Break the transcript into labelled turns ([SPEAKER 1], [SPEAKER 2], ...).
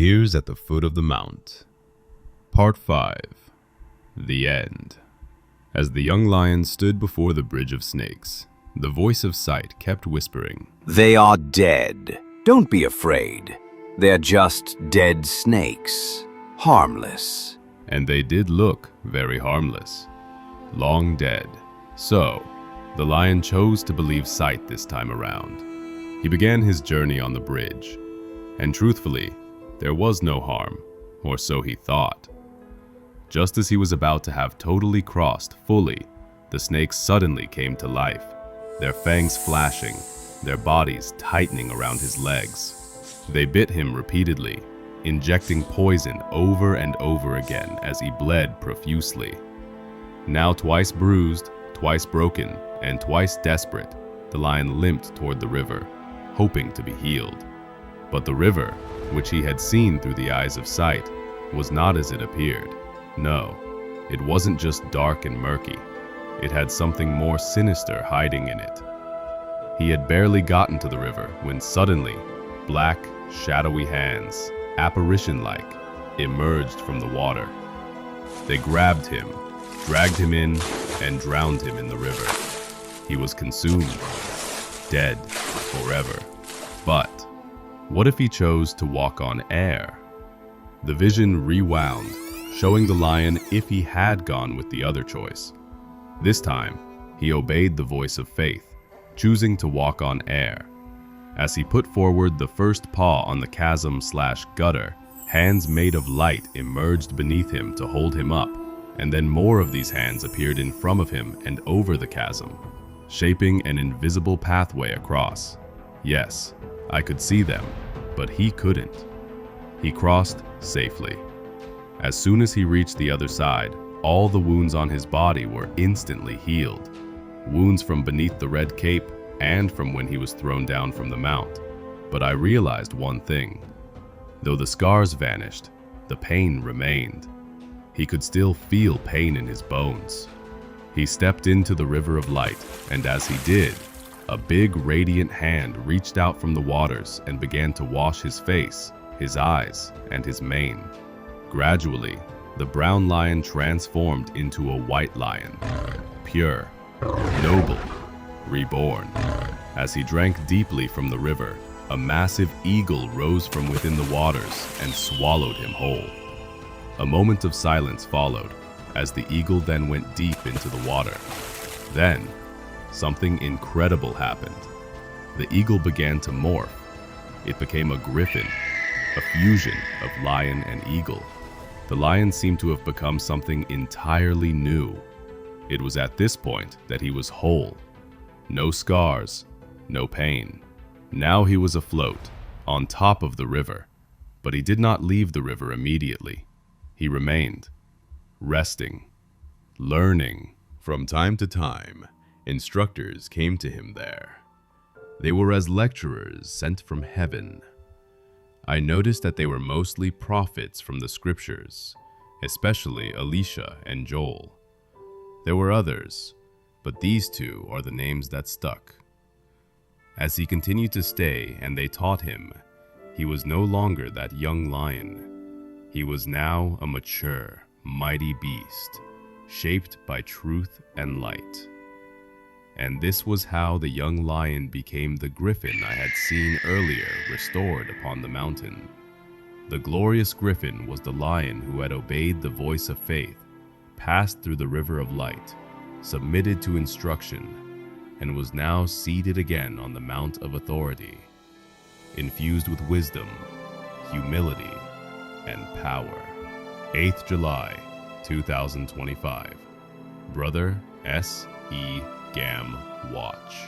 [SPEAKER 1] Tears at the Foot of the Mount. Part 5. The End. As the young lion stood before the bridge of snakes, the voice of sight kept whispering,
[SPEAKER 2] "They are dead. Don't be afraid. They're just dead snakes. Harmless."
[SPEAKER 1] And they did look very harmless. Long dead. So, the lion chose to believe sight this time around. He began his journey on the bridge, and truthfully, there was no harm, or so he thought. Just as he was about to have totally crossed fully, the snakes suddenly came to life, their fangs flashing, their bodies tightening around his legs. They bit him repeatedly, injecting poison over and over again as he bled profusely. Now twice bruised, twice broken, and twice desperate, the lion limped toward the river, hoping to be healed. But the river, which he had seen through the eyes of sight, was not as it appeared. No, it wasn't just dark and murky. It had something more sinister hiding in it. He had barely gotten to the river when suddenly, black, shadowy hands, apparition-like, emerged from the water. They grabbed him, dragged him in, and drowned him in the river. He was consumed, dead forever. But what if he chose to walk on air? The vision rewound, showing the lion if he had gone with the other choice. This time, he obeyed the voice of faith, choosing to walk on air. As he put forward the first paw on the chasm/gutter, hands made of light emerged beneath him to hold him up, and then more of these hands appeared in front of him and over the chasm, shaping an invisible pathway across. Yes, I could see them, but he couldn't. He crossed safely. As soon as he reached the other side, all the wounds on his body were instantly healed. Wounds from beneath the red cape and from when he was thrown down from the mount. But I realized one thing. Though the scars vanished, the pain remained. He could still feel pain in his bones. He stepped into the river of light, and as he did, a big radiant hand reached out from the waters and began to wash his face, his eyes, and his mane. Gradually, the brown lion transformed into a white lion, pure, noble, reborn. As he drank deeply from the river, a massive eagle rose from within the waters and swallowed him whole. A moment of silence followed, as the eagle then went deep into the water. Then, something incredible happened. The eagle began to morph. It became a griffin, a fusion of lion and eagle. The lion seemed to have become something entirely new. It was at this point that he was whole. No scars, no pain. Now he was afloat, on top of the river. But he did not leave the river immediately. He remained, resting, learning. From time to time, instructors came to him there. They were as lecturers sent from heaven. I noticed that they were mostly prophets from the scriptures, especially Elisha and Joel. There were others, but these two are the names that stuck. As he continued to stay and they taught him, he was no longer that young lion. He was now a mature, mighty beast, shaped by truth and light. And this was how the young lion became the griffin I had seen earlier restored upon the mountain. The glorious griffin was the lion who had obeyed the voice of faith, passed through the river of light, submitted to instruction, and was now seated again on the mount of authority, infused with wisdom, humility, and power. 8th July, 2025. Brother S.E. Gam Watch.